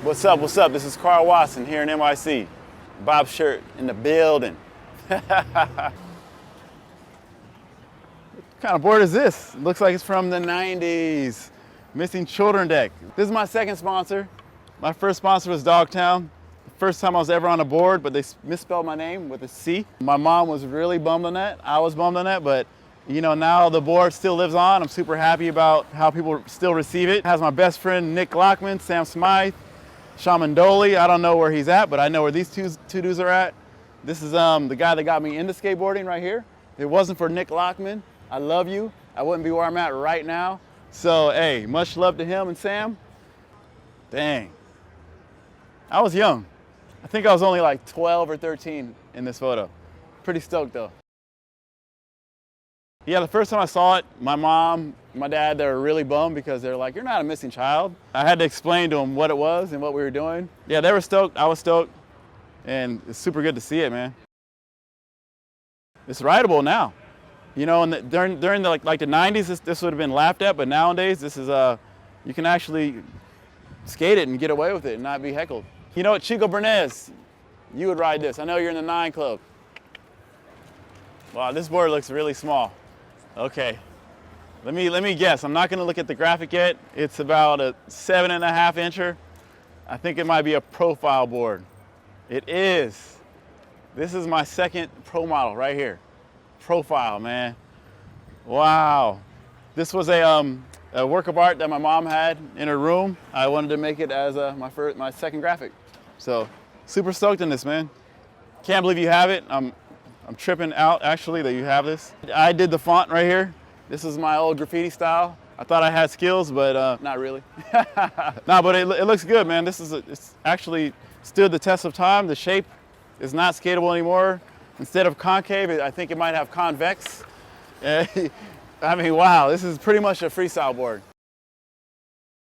What's up? What's up? This is Karl Watson here in NYC. Bobshirt in the building. What kind of board is this? It looks like it's from the 90s. Missing children deck. This is my second sponsor. My first sponsor was Dogtown. The first time I was ever on a board, but they misspelled my name with a C. My mom was really bummed on that. I was bummed on that, but you know, now the board still lives on. I'm super happy about how people still receive it. It has my best friend Nick Lockman, Sam Smythe, Shaman Doley. I don't know where he's at, but I know where these two dudes are at. This is the guy that got me into skateboarding right here. If it wasn't for Nick Lockman, I love you, I wouldn't be where I'm at right now. So, hey, much love to him and Sam. Dang. I was young. I think I was only like 12 or 13 in this photo. Pretty stoked though. Yeah, the first time I saw it, my mom, my dad, they were really bummed because they're like, you're not a missing child. I had to explain to them what it was and what we were doing. Yeah, they were stoked, I was stoked, and it's super good to see it, man. It's rideable now. You know, and during the like the 90s, this would have been laughed at, but nowadays, this is you can actually skate it and get away with it and not be heckled. You know what, Chico Bernes, you would ride this. I know you're in the 9 Club. Wow, this board looks really small. Okay, let me guess. I'm not gonna look at the graphic yet. It's about a 7.5 incher. I think it might be a profile board. It is. This is my second pro model right here. Profile, man. Wow. This was a work of art that my mom had in her room. I wanted to make it as my second graphic. So super stoked on this, man. Can't believe you have it. I'm tripping out actually that you have this. I did the font right here. This is my old graffiti style. I thought I had skills, but not really. No, but it looks good, man. It's actually stood the test of time. The shape is not skatable anymore. Instead of concave, I think it might have convex. I mean, wow, this is pretty much a freestyle board.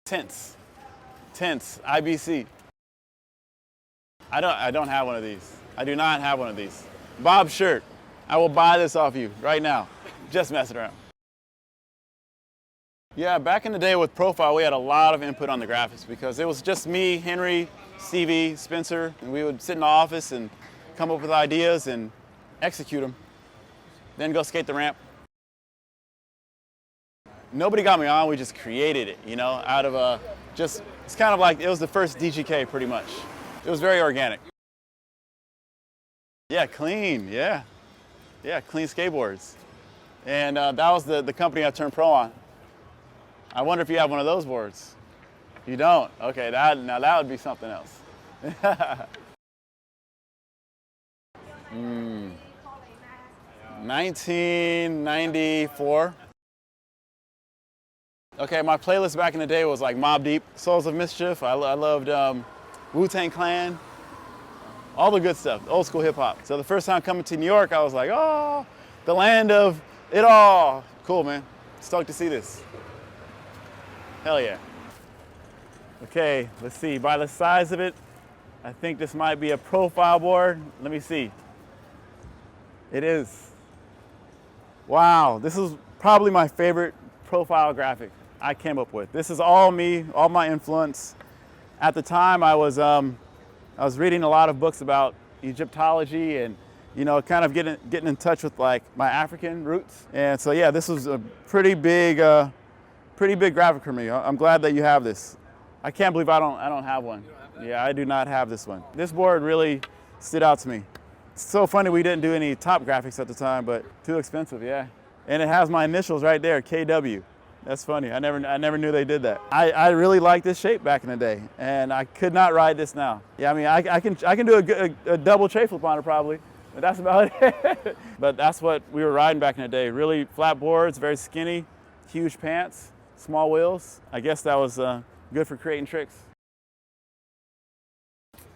Tense, IBC. I don't have one of these. I do not have one of these. Bobshirt, I will buy this off you right now. Just messing around. Yeah, back in the day with Profile, we had a lot of input on the graphics because it was just me, Henry, Stevie, Spencer, and we would sit in the office and come up with ideas and execute them, then go skate the ramp. Nobody got me on, we just created it, you know, out of it's kind of like, it was the first DGK pretty much. It was very organic. Yeah, clean, yeah. Yeah, clean skateboards. And that was the company I turned pro on. I wonder if you have one of those boards. You don't? Okay, now that would be something else. 1994. Okay, my playlist back in the day was like Mobb Deep, Souls of Mischief. I loved Wu-Tang Clan, all the good stuff, old school hip hop. So the first time coming to New York, I was like, oh, the land of it all. Cool, man. Stoked to see this. Hell yeah. Okay, let's see. By the size of it, I think this might be a profile board. Let me see. It is. Wow, this is probably my favorite profile graphic I came up with. This is all me, all my influence. At the time, I was reading a lot of books about Egyptology and, you know, kind of getting in touch with like my African roots. And so yeah, this was a pretty big graphic for me. I'm glad that you have this. I can't believe I don't have one. Yeah, I do not have this one. This board really stood out to me. It's so funny we didn't do any top graphics at the time, but too expensive, yeah. And it has my initials right there, KW. That's funny. I never knew they did that. I really liked this shape back in the day, and I could not ride this now. Yeah, I mean, I can do a double tray flip on it probably, but that's about it. But that's what we were riding back in the day. Really flat boards, very skinny, huge pants, small wheels. I guess that was good for creating tricks.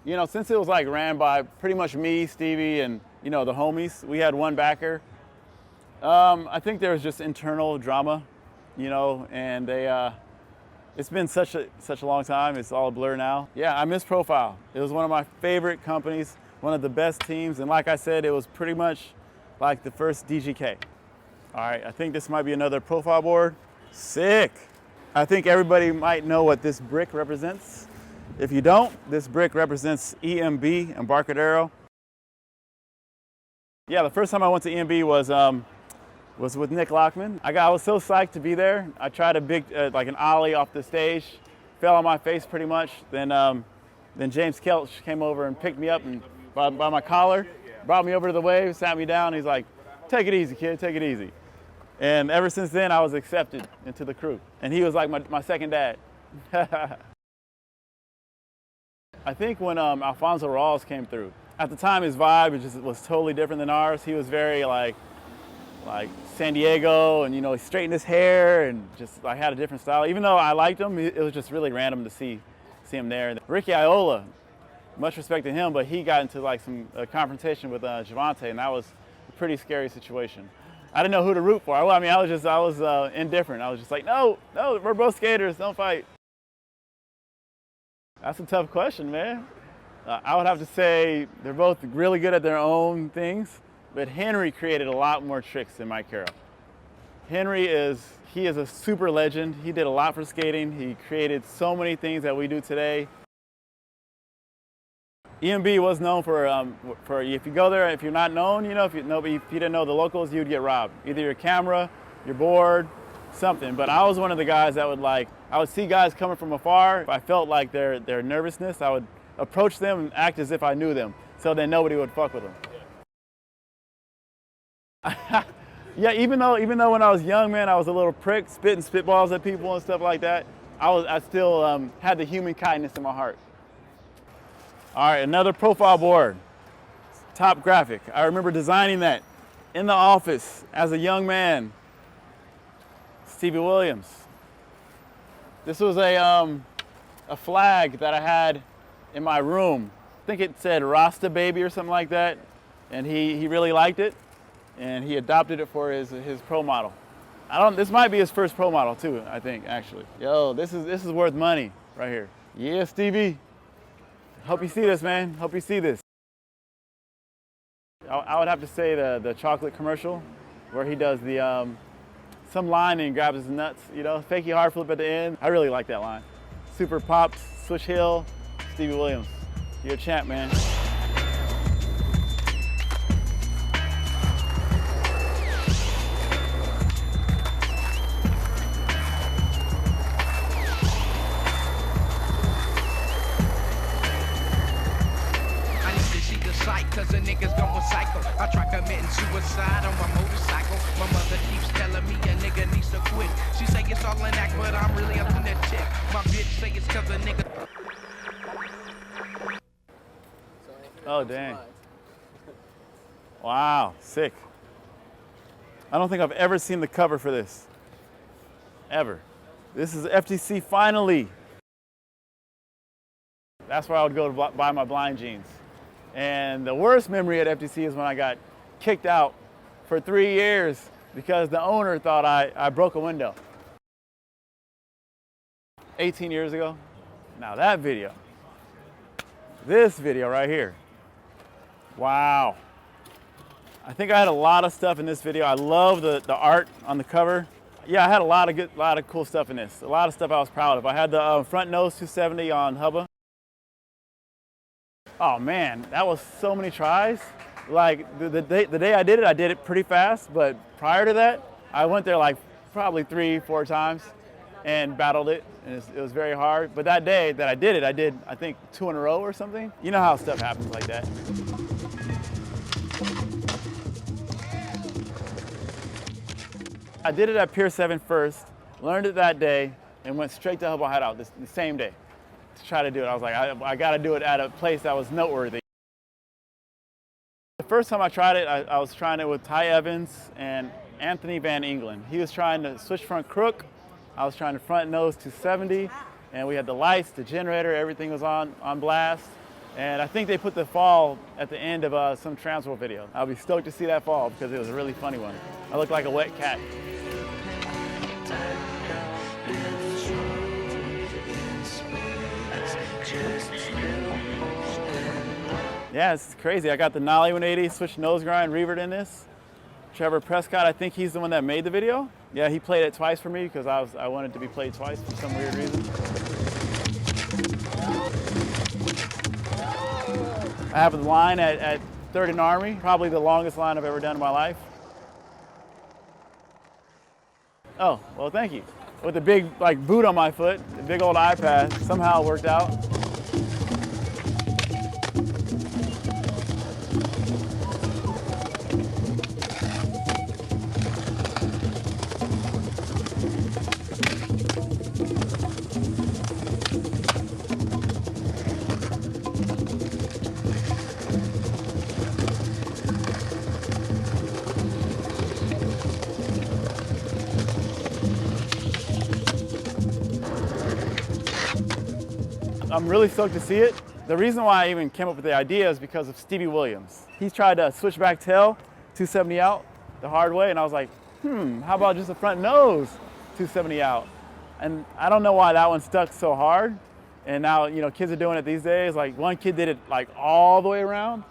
You know, since it was like ran by pretty much me, Stevie, and you know the homies, we had one backer. I think there was just internal drama, you know, and it's been such a long time. It's all a blur now. Yeah, I miss Profile. It was one of my favorite companies, one of the best teams, and like I said, it was pretty much like the first DGK. All right, I think this might be another profile board. Sick. I think everybody might know what this brick represents. If you don't, this brick represents EMB, Embarcadero. Yeah, the first time I went to EMB was with Nick Lockman. I was so psyched to be there. I tried a big, like an ollie off the stage, fell on my face pretty much. Then James Kelch came over and picked me up and by my collar, brought me over to the wave, sat me down. He's like, "Take it easy, kid, take it easy." And ever since then, I was accepted into the crew. And he was like my second dad. I think when Alfonso Rawls came through, at the time his vibe was totally different than ours. He was very like San Diego, and he straightened his hair and just had a different style. Even though I liked him, it was just really random to see him there. Ricky Iola, much respect to him, but he got into like a confrontation with Javante, and that was a pretty scary situation. I didn't know who to root for. I was indifferent. I was just like, no, we're both skaters, don't fight. That's a tough question, man. I would have to say they're both really good at their own things, but Henry created a lot more tricks than Mike Carroll. Henry is a super legend. He did a lot for skating. He created so many things that we do today. EMB was known for if you go there, if you're not known, if you didn't know the locals, you'd get robbed. Either your camera, your board, something. But I was one of the guys that I would see guys coming from afar. If I felt like their nervousness, I would approach them and act as if I knew them, so then nobody would fuck with them. Yeah, even though when I was young, man, I was a little prick, spitting spitballs at people and stuff like that, I still had the human kindness in my heart. All right, another profile board, top graphic. I remember designing that in the office as a young man. Stevie Williams. This was a flag that I had in my room. I think it said Rasta Baby or something like that, and he really liked it, and he adopted it for his pro model. This might be his first pro model too, I think, actually. Yo, this is worth money right here. Yeah, Stevie. Hope you see this, man. Hope you see this. I would have to say the chocolate commercial where he does the some line and grabs his nuts, fakey hard flip at the end. I really like that line. Super Pops, Switch Hill, Stevie Williams. You're a champ, man. Cause the niggas going psycho. I try committing suicide on my motorcycle. My mother keeps telling me a nigga needs to quit. She say it's all an act, but I'm really up in that chick. My bitch say it's cause a nigga. Oh, dang. Wow, sick. I don't think I've ever seen the cover for this. Ever. This is FTC finally. That's where I would go to buy my blind jeans. And the worst memory at FTC is when I got kicked out for 3 years because the owner thought I broke a window. 18 years ago. Now that video, this video right here. Wow. I think I had a lot of stuff in this video. I love the art on the cover. Yeah, I had a lot of cool stuff in this. A lot of stuff I was proud of. I had the front nose 270 on Hubba. Oh man, that was so many tries. Like the day I did it pretty fast, but prior to that, I went there like probably 3-4 times and battled it, and it was very hard. But that day that I did it, I did, I think, 2 in a row or something. You know how stuff happens like that. I did it at Pier 7 first, learned it that day, and went straight to Hubble Hideout the same day to try to do it. I was like, I got to do it at a place that was noteworthy. The first time I tried it, I was trying it with Ty Evans and Anthony Van Engelen. He was trying to switch front crook. I was trying to front nose 270, and we had the lights, the generator, everything was on blast. And I think they put the fall at the end of some TransWorld video. I'll be stoked to see that fall because it was a really funny one. I looked like a wet cat. Yeah, it's crazy. I got the Nollie 180, switch nose grind, revered in this. Trevor Prescott, I think he's the one that made the video. Yeah, he played it twice for me because I wanted to be played twice for some weird reason. I have a line at 3rd and Army, probably the longest line I've ever done in my life. Oh, well, thank you. With a big boot on my foot, a big old iPad, somehow it worked out. I'm really stoked to see it. The reason why I even came up with the idea is because of Stevie Williams. He's tried to switchback tail, 270 out, the hard way, and I was like, how about just a front nose, 270 out? And I don't know why that one stuck so hard. And now, you know, kids are doing it these days. Like one kid did it like all the way around.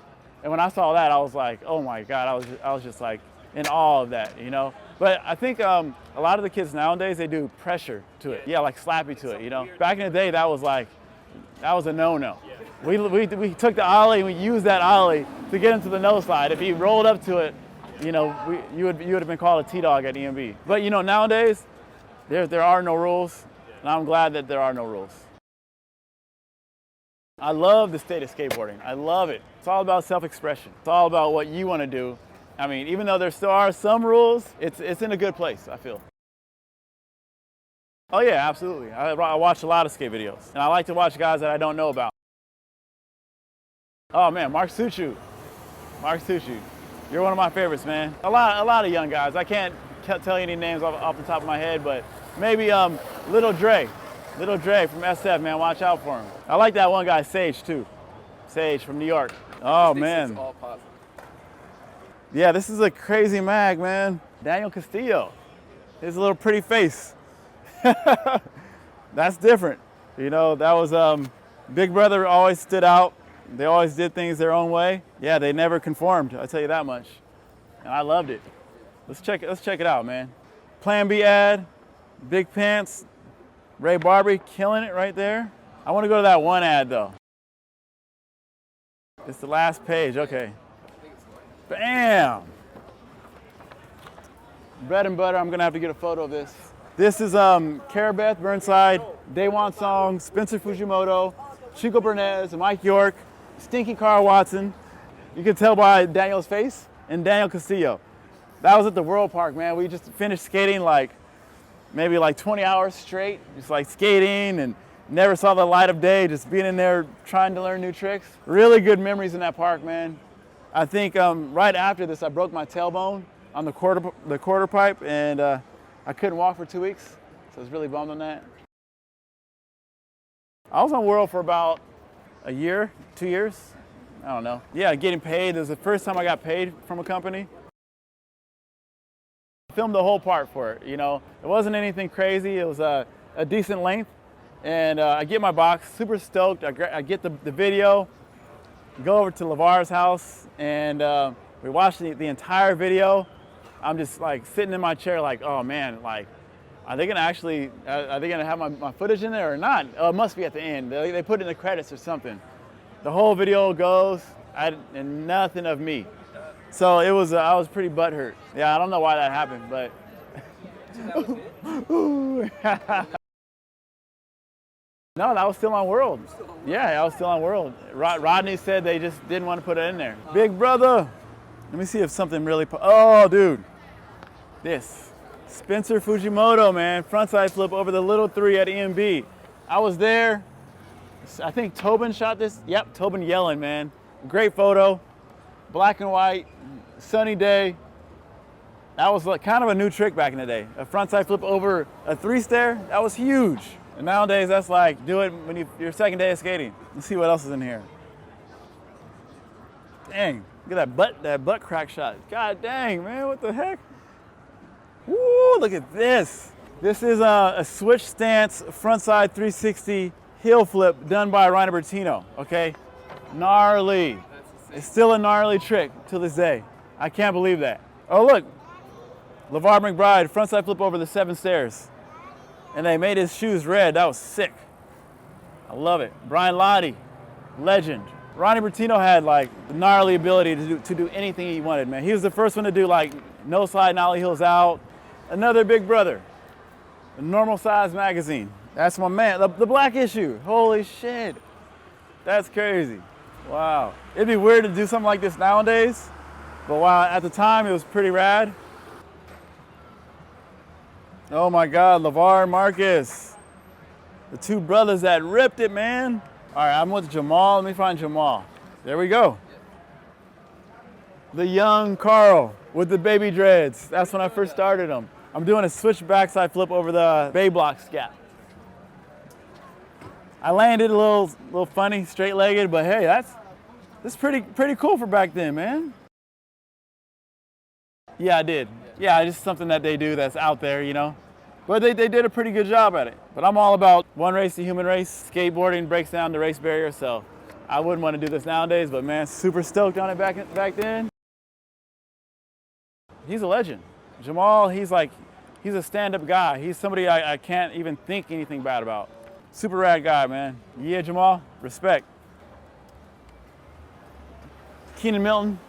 And when I saw that, I was like, oh my God, I was just like in awe of that, you know? But I think a lot of the kids nowadays, they do pressure to it. Yeah, like slappy to it, you know? Back in the day, that was a no-no. We took the ollie and we used that ollie to get into the nose slide. If he rolled up to it, you know, you would have been called a T-dog at EMB. But you know, nowadays, there are no rules, and I'm glad that there are no rules. I love the state of skateboarding. I love it. It's all about self-expression. It's all about what you want to do. I mean, even though there still are some rules, it's in a good place, I feel. Oh yeah, absolutely. I watch a lot of skate videos, and I like to watch guys that I don't know about. Oh man, Mark Suchu. You're one of my favorites, man. A lot of young guys. I can't tell you any names off the top of my head, but maybe Little Dre from SF, man. Watch out for him. I like that one guy, Sage, too. Sage from New York. Oh man. It's all positive. Yeah, this is a crazy mag, man. Daniel Castillo. His little pretty face. That's different. You know, that was Big Brother always stood out. They always did things their own way. Yeah, they never conformed, I'll tell you that much. And I loved it. Let's check it out, man. Plan B ad, big pants, Ray Barbie killing it right there. I want to go to that one ad though. It's the last page, okay. Bam! Bread and butter, I'm gonna have to get a photo of this. This is Karabeth Burnside, Daewon Song, Spencer Fujimoto, Chico Bernez, Mike York, Stinky Karl Watson. You can tell by Daniel's face, and Daniel Castillo. That was at the World Park, man. We just finished skating maybe 20 hours straight, just skating and never saw the light of day, just being in there trying to learn new tricks. Really good memories in that park, man. I think right after this, I broke my tailbone on the quarter pipe, and I couldn't walk for 2 weeks, so I was really bummed on that. I was on World for about a year, 2 years, I don't know. Yeah, getting paid. It was the first time I got paid from a company. I filmed the whole part for it, you know. It wasn't anything crazy. It was a decent length, and I get my box, super stoked. I get the video, go over to LeVar's house, and we watched the entire video. I'm just sitting in my chair oh man, are they gonna have my footage in there or not? Oh, it must be at the end. They put it in the credits or something. The whole video goes, and nothing of me. So it was, I was pretty butthurt. Yeah, I don't know why that happened, but. No, that was still on World. Yeah, I was still on World. Rodney said they just didn't want to put it in there. Big brother. Let me see if something really, oh dude. This. Spencer Fujimoto, man. Frontside flip over the little 3 at EMB. I was there. I think Tobin shot this. Yep, Tobin yelling, man. Great photo. Black and white, sunny day. That was kind of a new trick back in the day. A frontside flip over a 3-stair, that was huge. And nowadays, that's do it when your second day of skating. Let's see what else is in here. Dang, look at that butt crack shot. God dang, man, what the heck? Woo, look at this. This is a switch stance frontside 360 heel flip done by Rainer Bertino, okay? Gnarly. It's still a gnarly trick to this day. I can't believe that. Oh look, LeVar McBride, frontside flip over the 7 stairs. And they made his shoes red, that was sick. I love it. Brian Lottie, legend. Ronnie Bertino had like the gnarly ability to do anything he wanted, man. He was the first one to do like no slide nollie heels out. Another big brother. A normal size magazine. That's my man. The black issue. Holy shit. That's crazy. Wow. It'd be weird to do something like this nowadays, but wow, at the time it was pretty rad. Oh my God, LeVar and Marcus. The two brothers that ripped it, man. All right, I'm with Jamal. Let me find Jamal. There we go. The young Karl with the baby dreads. That's when I first started him. I'm doing a switch backside flip over the bay block scat. I landed a little funny, straight-legged, but hey, that's pretty cool for back then, man. Yeah, I did. Yeah, just something that they do that's out there, you know. But they did a pretty good job at it. But I'm all about one race, the human race. Skateboarding breaks down the race barrier, so I wouldn't want to do this nowadays, but man, super stoked on it back then. He's a legend. Jamal, he's a stand-up guy. He's somebody I can't even think anything bad about. Super rad guy, man. Yeah, Jamal, respect. Keenan Milton,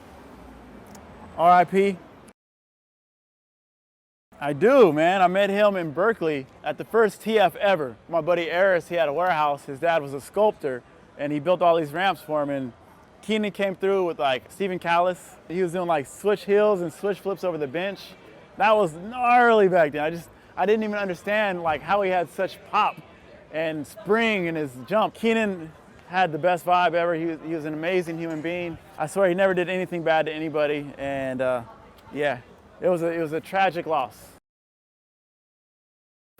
RIP. I do, man. I met him in Berkeley at the first TF ever. My buddy Eris, he had a warehouse. His dad was a sculptor, and he built all these ramps for him. And Keenan came through with like Stephen Callis. He was doing like switch heels and switch flips over the bench. That was gnarly back then. I didn't even understand like how he had such pop and spring in his jump. Keenan had the best vibe ever. He was an amazing human being. I swear he never did anything bad to anybody. And yeah, it was a tragic loss.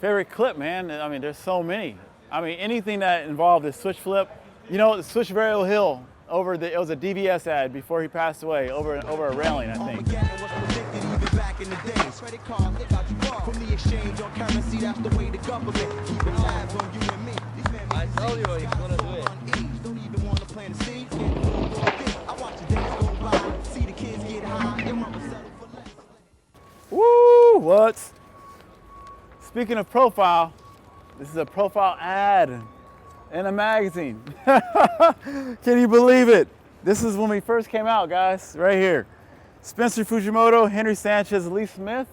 Favorite clip, man? I mean, there's so many. I mean, anything that involved a switch flip. You know, the switch varial hill it was a DVS ad before he passed away over a railing, I think. I told you he's gonna do it. Woo, what? Speaking of profile, this is a profile ad in a magazine. Can you believe it? This is when we first came out, guys, right here. Spencer Fujimoto, Henry Sanchez, Lee Smith,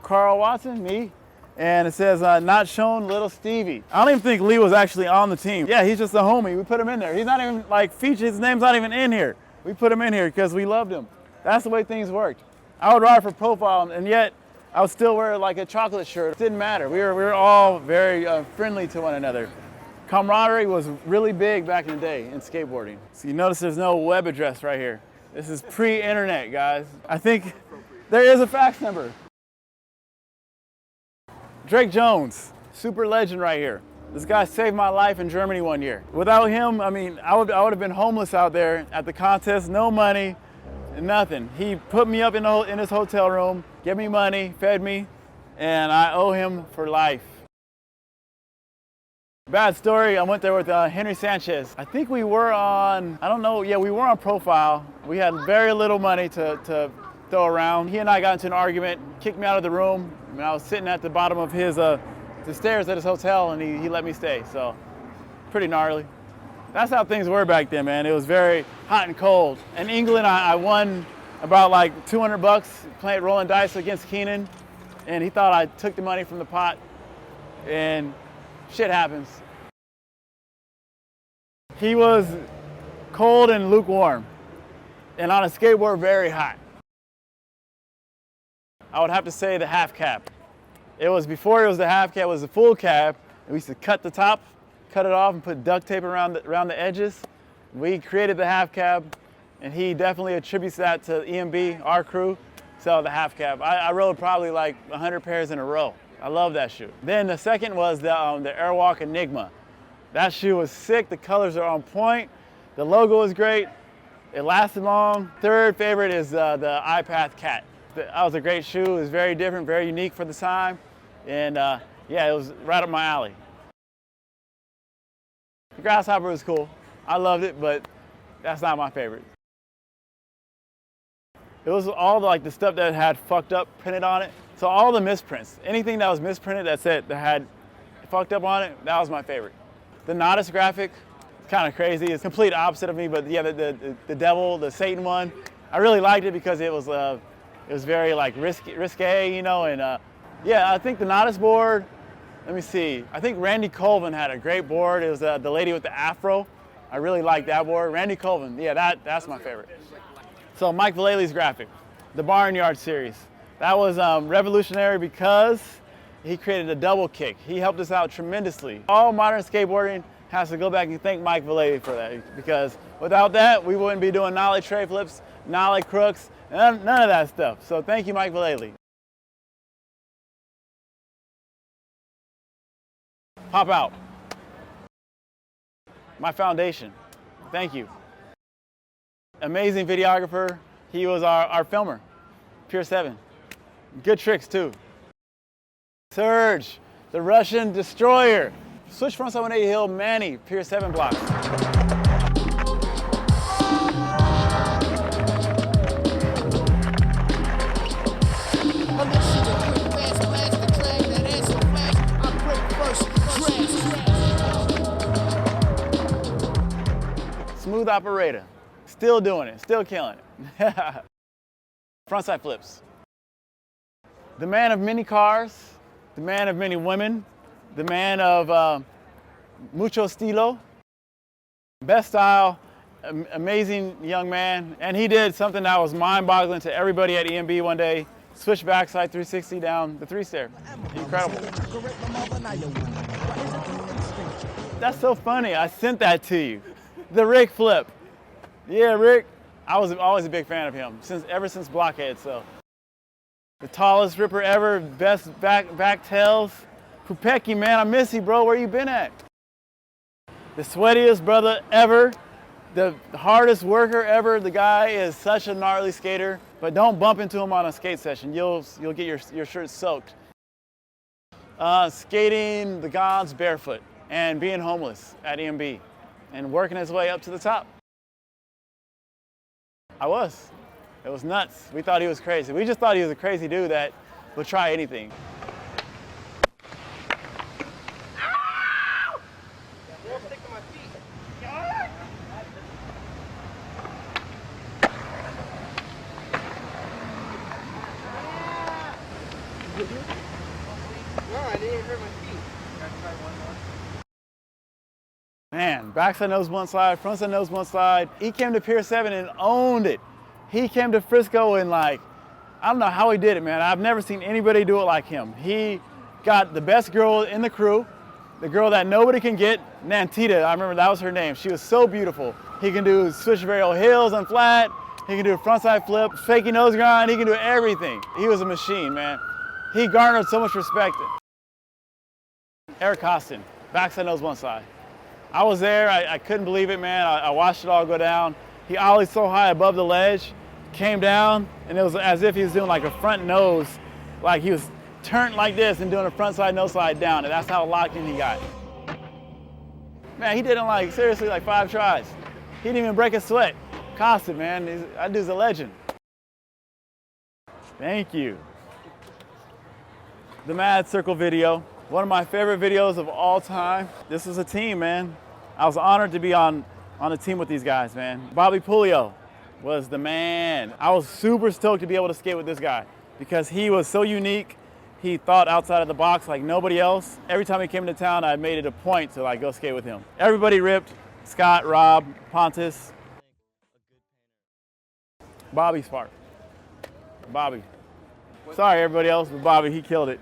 Karl Watson, me, and it says, not shown, little Stevie. I don't even think Lee was actually on the team. Yeah, he's just a homie. We put him in there. He's not even like featured. His name's not even in here. We put him in here because we loved him. That's the way things worked. I would ride for profile, and yet I would still wear like a chocolate shirt. It didn't matter. We were all very friendly to one another. Camaraderie was really big back in the day in skateboarding. So you notice there's no web address right here. This is pre-internet, guys. I think there is a fax number. Drake Jones, super legend right here. This guy saved my life in Germany one year. Without him, I mean, I would have been homeless out there at the contest, no money, nothing. He put me up in his hotel room, gave me money, fed me, and I owe him for life. Bad story, I went there with Henry Sanchez. I think we were on, I don't know, yeah, we were on profile. We had very little money to throw around. He and I got into an argument, kicked me out of the room, and I was sitting at the bottom of the stairs at his hotel, and he let me stay, so pretty gnarly. That's how things were back then, man. It was very hot and cold. In England, I won about like 200 bucks playing rolling dice against Keenan, and he thought I took the money from the pot, and shit happens. He was cold and lukewarm, and on a skateboard, very hot. I would have to say the half cap. It was before it was the half cap, it was the full cap. We used to cut the top, cut it off, and put duct tape around the edges. We created the half cap, and he definitely attributes that to EMB, our crew, so the half cap. I rode probably like 100 pairs in a row. I love that shoe. Then the second was the Airwalk Enigma. That shoe was sick, the colors are on point, the logo was great, it lasted long. Third favorite is the iPath Cat. That was a great shoe, it was very different, very unique for the time, and yeah, it was right up my alley. The Grasshopper was cool, I loved it, but that's not my favorite. It was all the stuff that had fucked up printed on it. So all the misprints, anything that was misprinted that had fucked up on it, that was my favorite. The Nodus graphic, kind of crazy. It's complete opposite of me, but yeah, the devil, the Satan one, I really liked it because it was very like risque, you know, and yeah, I think the Nodus board, let me see, I think Randy Colvin had a great board. It was the lady with the afro. I really liked that board. Randy Colvin, yeah, that's my favorite. So Mike Vallely's graphic, the Barnyard series. That was revolutionary because he created a double kick. He helped us out tremendously. All modern skateboarding has to go back and thank Mike Vallely for that, because without that, we wouldn't be doing nollie tray flips, nollie crooks, none of that stuff. So thank you, Mike Vallely. Pop out. My foundation. Thank you. Amazing videographer. He was our filmer, Pier 7. Good tricks too. Surge, the Russian destroyer. Switch frontside 180 hill, Manny, Pier 7 blocks. Smooth operator, still doing it, still killing it. Frontside flips. The man of many cars, the man of many women, the man of mucho estilo, best style, amazing young man. And he did something that was mind-boggling to everybody at EMB one day. Switch backside 360 down the 3-stair. Incredible. That's so funny, I sent that to you. The Rick flip. Yeah, Rick, I was always a big fan of him, ever since Blockhead, so. The tallest ripper ever, best back tails. Kupecki, man, I miss you, bro. Where you been at? The sweatiest brother ever, the hardest worker ever. The guy is such a gnarly skater, but don't bump into him on a skate session. You'll get your shirt soaked. Skating the gods barefoot and being homeless at EMB and working his way up to the top. I was. It was nuts. We thought he was crazy. We just thought he was a crazy dude that would try anything. No, I didn't hurt my feet. Man, backside nose one side, frontside nose one side. He came to Pier 7 and owned it. He came to Frisco and I don't know how he did it, man. I've never seen anybody do it like him. He got the best girl in the crew, the girl that nobody can get, Nantita, I remember that was her name. She was so beautiful. He can do switch varial hills and flat. He can do a frontside flip, fakey nose grind. He can do everything. He was a machine, man. He garnered so much respect. Eric Costin, backside nose one side. I was there, I couldn't believe it, man. I watched it all go down. He ollied so high above the ledge, came down, and it was as if he was doing like a front nose, like he was turned like this and doing a front side, nose slide down, and that's how locked in he got. Man, he did it seriously 5 tries. He didn't even break a sweat. Costin, man, that dude's a legend. Thank you. The Mad Circle video, one of my favorite videos of all time. This was a team, man. I was honored to be on a team with these guys, man. Bobby Puglio was the man. I was super stoked to be able to skate with this guy because he was so unique. He thought outside of the box like nobody else. Every time he came to town, I made it a point to go skate with him. Everybody ripped. Scott, Rob, Pontus. Bobby's part. Bobby. Sorry everybody else, but Bobby, he killed it.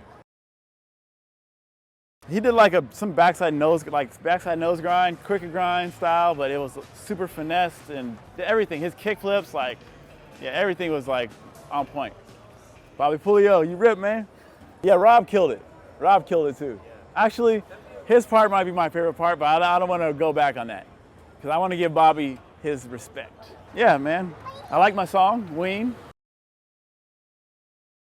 He did some backside nose grind, cricket grind style, but it was super finessed and everything. His kick flips, everything was on point. Bobby Puglio, you ripped, man. Yeah, Rob killed it. Rob killed it too. Actually, his part might be my favorite part, but I don't want to go back on that because I want to give Bobby his respect. Yeah, man. I like my song, Ween.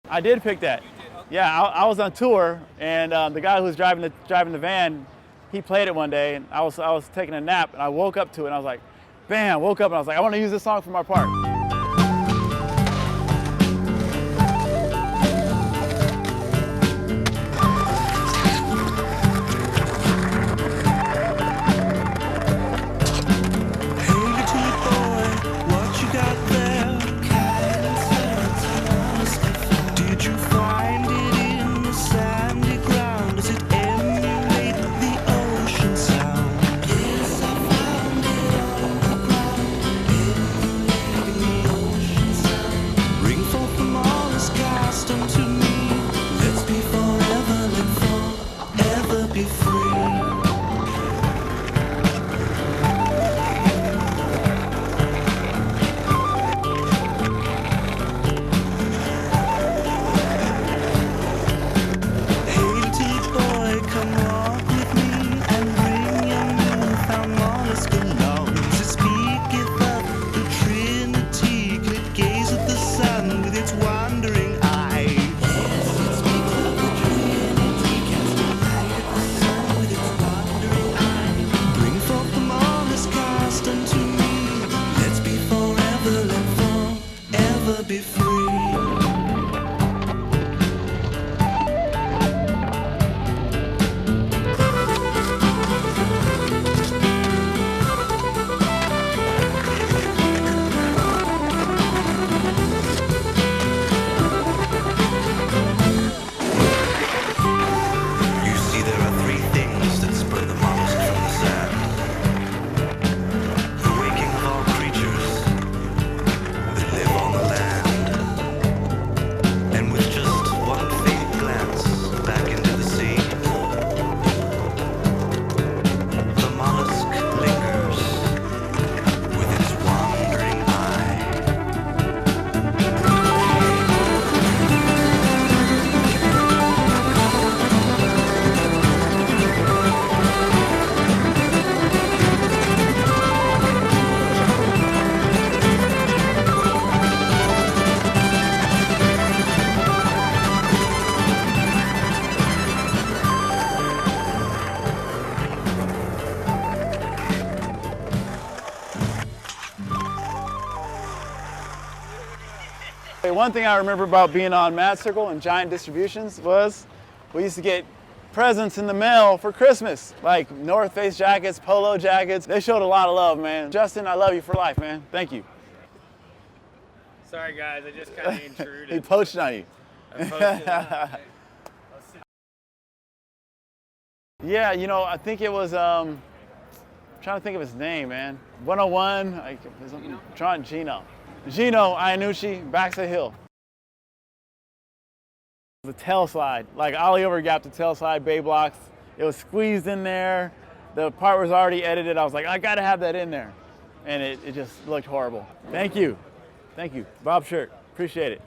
I did pick that. Yeah, I was on tour, and the guy who was driving the van, he played it one day, and I was taking a nap, and I woke up to it, and I was like, bam, woke up, and I was like, I want to use this song for my part. one thing I remember about being on Mad Circle and Giant Distributions was we used to get presents in the mail for Christmas, like North Face jackets, polo jackets. They showed a lot of love, man. Justin, I love you for life, man. Thank you. Sorry guys, I just kind of intruded. He poached on you. I posted on. Yeah, you know, I think it was, I'm trying to think of his name, man. 101, Gino Iannucci, Baxa Hill. The tail slide, like ollie over gap to tail slide, bay blocks. It was squeezed in there. The part was already edited. I was like, I gotta have that in there. And it just looked horrible. Thank you. Thank you. Bobshirt, appreciate it.